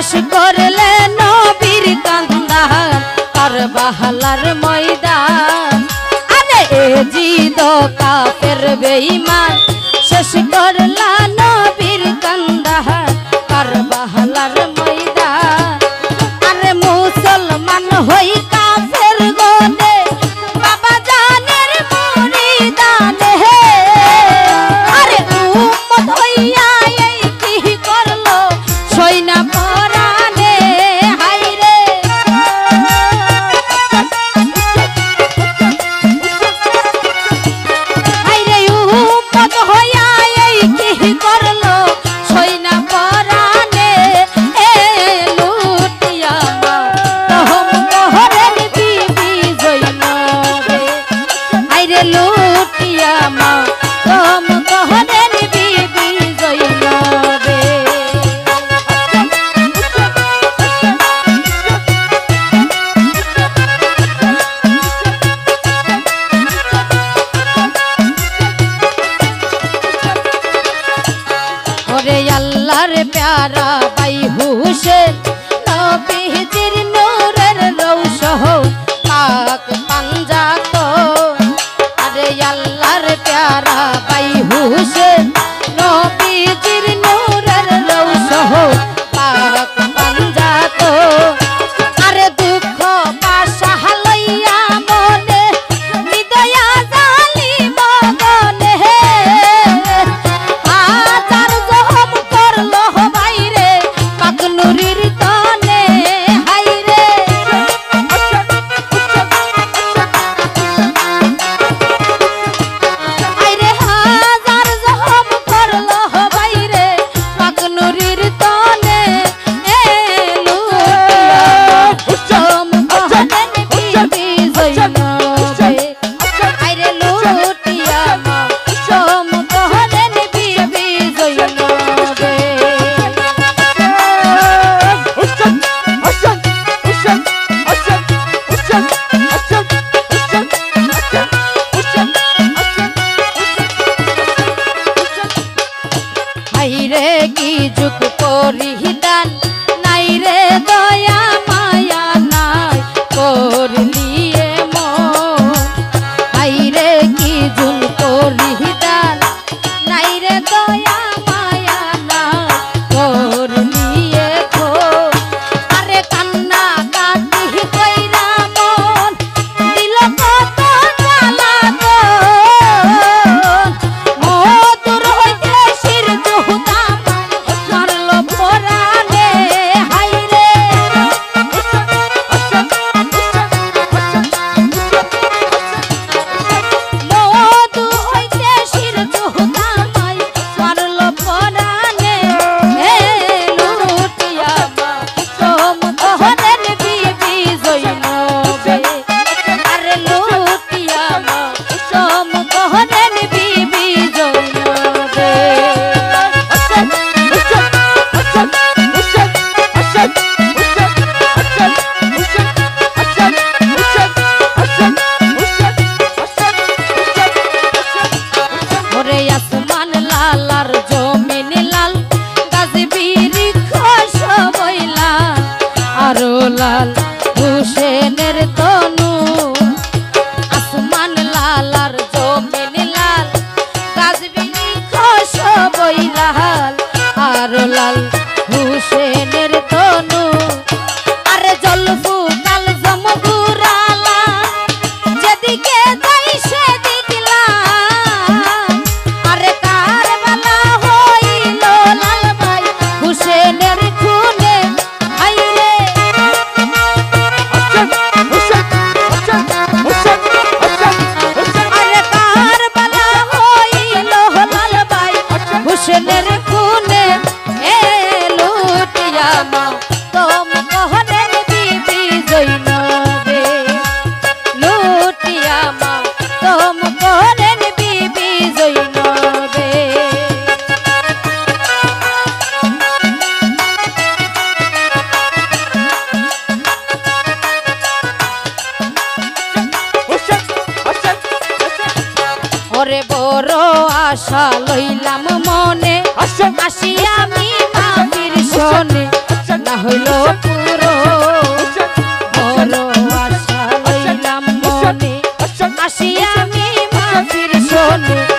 শেষ করলে নবীর কান্দার কারবালার ময়দান আরে এ জিদ কাফের বেঈমান শেষ করলা নবীর কান্দার কারবালার ময়দান আরে মুসলমান হই কাফের গনে বাবা জানের মুরিদানে আরে উম্মত হইয়া এই কি করলো সইনা পরানে হাইরে হাইরে উম্মত হইয়া এই কি করলো সইনা পরানে এ লুটিয়া মা তহম মোহরের বিবি জৈনবে হাইরে লুটিয়া মা তহম মোহরের বিবি জৈনবে ওরে আল্লাহর প্যারা বাই হুসেন নবীজির নূরের রৌশন পাক পাঞ্জা তো আরে আল্লাহর প্যারা বাই হুসেন নবীজির নূরের রৌশন পাক পাঞ্জা তো আরে দুঃখ পাশা লইয়া মনে হৃদয়া জালিম গনে হাজার জহম করলো বাইরে পাক নুরির তনে হাইরে আইরে হাজার জহম করলো বাইরে পাক নুরির তনে এ লুটিয়া জম কহনেন বিবি জৈনবে আইরে লুটিয়া মা জম কহনেন বিবি জৈনবে হাইরে কি যুগ পরিহিদান নাই রে দয়া মায়া নাই করলিয়ে মন হাইরে কি যুগ পরিহিদান নাই রে দয়া মায়া নাই করলিয়ে মন আরে কান্না কাটি কইরা মন দিল কত জ্বালা গো মধুর হইতে শির জহুদা মারলো পরানে হাইরে মধু হইতে শির জহুদা মারলো পরানে হে লুটিয়া মা তোম কহনের বিবি জৈনবে আরে লুটিয়া মা তোম কহনের বিবি জৈনবে ওরে আসমান লাল আর জমিন লাল গাজবিরি খসবইলা আরো লাল হুসেনের তনু আসমান লাল আর জমিন লাল গাজবিরি খসবইলা আরো লাল হুসেনের তনু আরে জলফু কাল জমগুরালা যেদিকে যাই সেদিকলা আরে কারবালা হইল লাল ভাই হুসেনের খুনে হাইরে আরে কারবালা হইল লাল ভাই হুসেনের খুনে এ লুটিয়া মা তোম কহনের বিবি জৈনবে লুটিয়া মা তোম কহনের বিবি জৈনবে ওরে বড় আশা লইলাম মনে আসি আমি মাটির শোনে হইল পুরো বড় আশা লইলাম মনে আসি আমি মাঝির শোনে